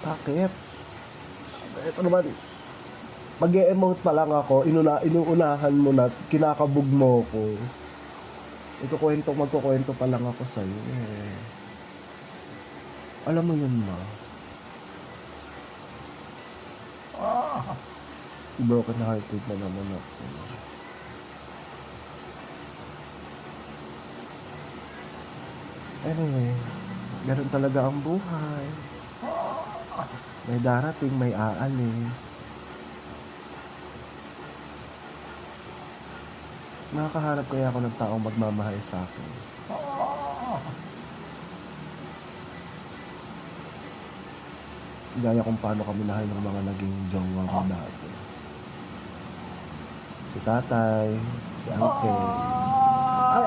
Bakit? Ito naman, mag-e-emote pa lang ako, inuunahan mo na, kinakabog mo ko. Magkukwento pa lang ako sa'yo eh. Alam mo yun, ma. Broken hearted na naman ako. Anyway, ganun talaga ang buhay. May darating, may aalis. Nakakahanap kaya ako ng taong magmamahal sa akin. Gaya kung paano kami mahal ng mga naging jowa mo dati. Si tatay, si uncle,